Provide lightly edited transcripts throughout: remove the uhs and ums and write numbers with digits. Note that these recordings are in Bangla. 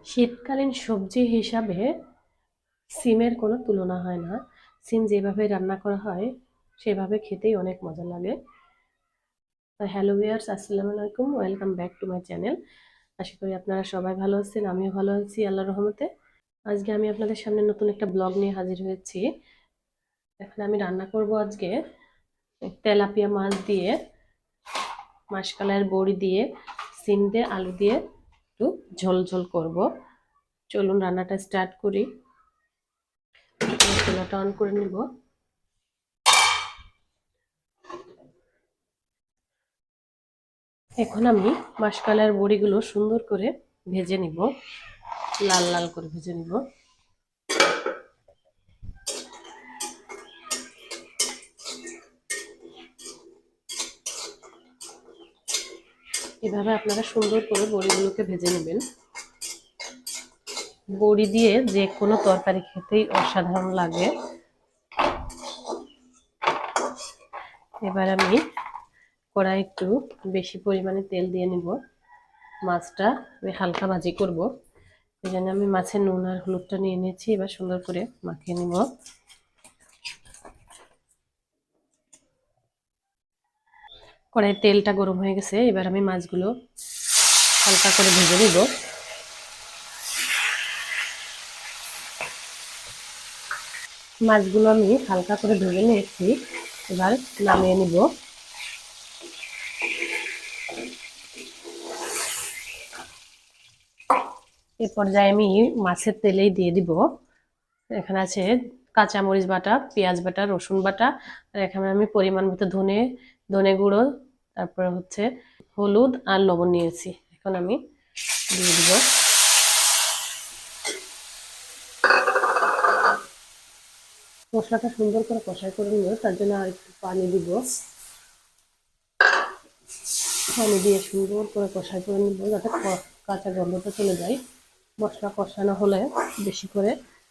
শীতকালীন সবজি হিসাবে সিমের কোনো তুলনা হয় না। সিম যেভাবে রান্না করা হয় সেভাবে খেতেই অনেক মজা লাগে। হ্যালো ভিউয়ার্স, আসসালামু আলাইকুম, welcome back to my channel. আশা করি আপনারা সবাই ভালো আছেন, আমিও ভালো আছি আল্লাহর রহমতে। আজকে আমি আপনাদের সামনে নতুন একটা ব্লগ নিয়ে হাজির হয়েছি। এখন আমি রান্না করব আজকে তেলাপিয়া মাছ দিয়ে, মাশকালাইয়ের বড়ি দিয়ে, সিম দিয়ে, আলু দিয়ে একটু ঝোল ঝোল করব। চলুন রান্নাটা স্টার্ট করি। চুলাটা অন করে নিব। এখন আমি মাশকালাইয়ের বড়িগুলো সুন্দর করে ভেজে নিব, লাল লাল করে ভেজে নিব। এভাবে আপনারা সুন্দর করে বড়িগুলোকে ভেজে নেবেন। বড়ি দিয়ে যে কোনো তরকারি খেতেই অসাধারণ লাগে। এবার আমি কড়াই একটু বেশি পরিমাণে তেল দিয়ে নিব। মাছটা আমি হালকা ভাজি করব, এই জন্য আমি মাছের নুন আর হলুদটা নিয়ে নিয়েছি। এবার সুন্দর করে মাখিয়ে নিব। কড়াইয়ের তেলটা গরম হয়ে গেছে, এবার আমি মাছগুলো হালকা করে ভেজে নিব। মাছগুলো আমি হালকা করে ভেজে নিয়েছি, এবার নামিয়ে নিব। এ পর্যায়ে আমি মাছের তেলেই দিয়ে দিব। এখানে আছে কাঁচামরিচ বাটা, পেঁয়াজ বাটা, রসুন বাটা, আর এখানে আমি পরিমাণ মতো ধনে গুঁড়ো, তারপরে হচ্ছে হলুদ আর লবণ নিয়েছি। এখন আমি দিয়ে দিব। মশলাটা সুন্দর করে কষাই করে নিব, তার জন্য আর একটু পানি দিব। পানি দিয়ে সুন্দর করে কষাই করে নিব, যাতে কাঁচা গন্ধটা চলে যায়। মশলা কষানো হলে বেশি করে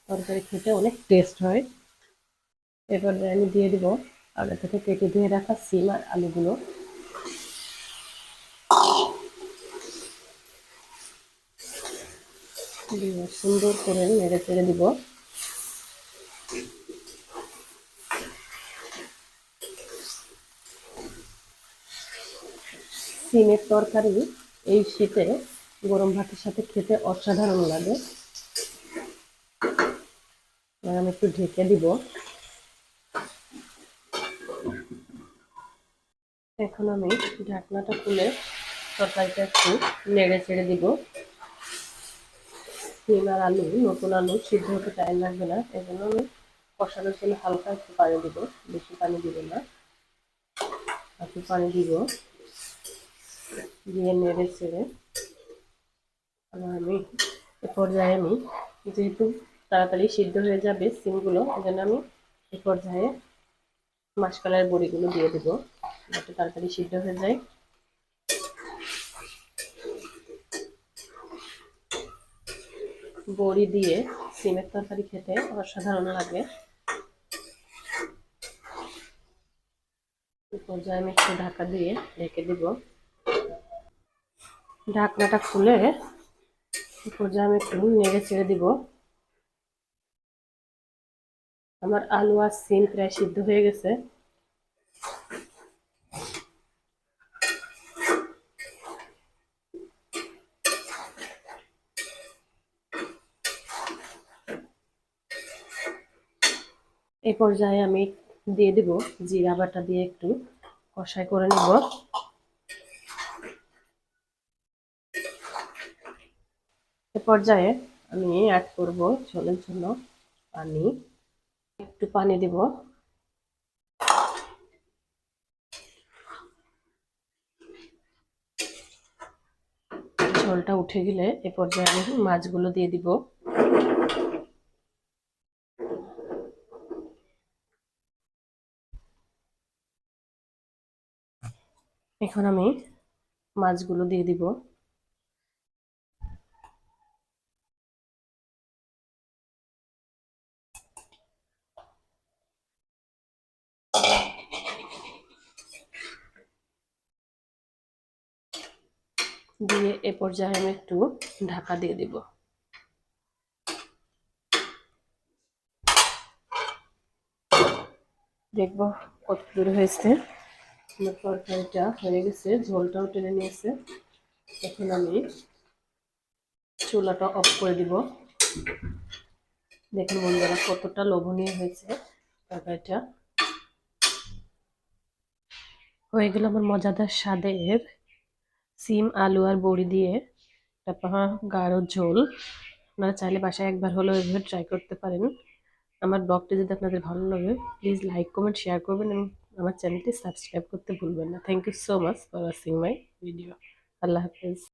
তরকারি খেতে অনেক টেস্ট হয়। এবার আমি দিয়ে দিব আগে থেকে কেটে ধুয়ে রাখা সিম আর আলুগুলো। সুন্দর করে নেড়ে চেড়ে দিব। সিমের তরকারি এই শীতে গরম ভাতের সাথে খেতে অসাধারণ লাগে। আমি একটু ঢেকে দিব। এখন আমি ঢাকনাটা খুলে তরকারিটা একটু নেড়ে চেড়ে দিব। সিম আর আলু, নতুন আলু সিদ্ধ হতে টাইম লাগবে না, এই জন্য আমি কষানোর জন্য হালকা একটু পানি দিব, বেশি পানি দিব না, একটু পানি দিব। দিয়ে নেড়ে চেড়ে আমি এ পর্যায়ে আমি যেহেতু তাড়াতাড়ি সিদ্ধ হয়ে যাবে সিমগুলো, এই জন্য আমি এ পর্যায়ে মাশকালাইয়ের বড়িগুলো দিয়ে দেবো, যাতে তাড়াতাড়ি সিদ্ধ হয়ে যায়। বড়ি দিয়ে সিমের তরকারি খেতে অসাধারণ লাগে। এ পর্যায়ে আমি একটু ঢাকা দিয়ে ঢেকে দিব। ঢাকনাটা খুলে এ পর্যায়ে আমি একটু নেড়ে ছেড়ে দিব। আমার আলু আর সিম প্রায় সিদ্ধ হয়ে গেছে। এই পর্যায়ে আমি দিয়ে দিব জিরা বাটা, দিয়ে একটু কষাই করে নিব। এ পর্যায়ে আমি অ্যাড করব ঝোলের জন্য পানি। একটু পানি দিব। ঝোলটা উঠে গেলে এ পর্যায়ে আমি মাছগুলো দিয়ে দিব। এখন আমি মাছগুলো দিয়ে দিব। দিয়ে এ পর্যায়ে আমি একটু ঢাকা দিয়ে দিব। দেখবো কত দূর হয়েছে। আমার তরকারিটা হয়ে গেছে, ঝোলটাও টেনে নিয়েছে। এখন আমি চুলাটা অফ করে দিব। দেখুন বন্ধুরা কতটা লোভনীয় হয়েছে তরকারিটা। হয়ে গেল আমার মজাদার স্বাদের সিম আলু আর বড়ি দিয়ে একটা গাঢ় ঝোল। আপনারা চাইলে বাসায় একবার হলেও এভাবে ট্রাই করতে পারেন। আমার ব্লগটি যদি আপনাদের ভালো লাগে প্লিজ লাইক কমেন্ট শেয়ার করবেন এবং আমার চ্যানেলটি সাবস্ক্রাইব করতে ভুলবেন না। Thank you so much for watching my video. আল্লাহ হাফেজ।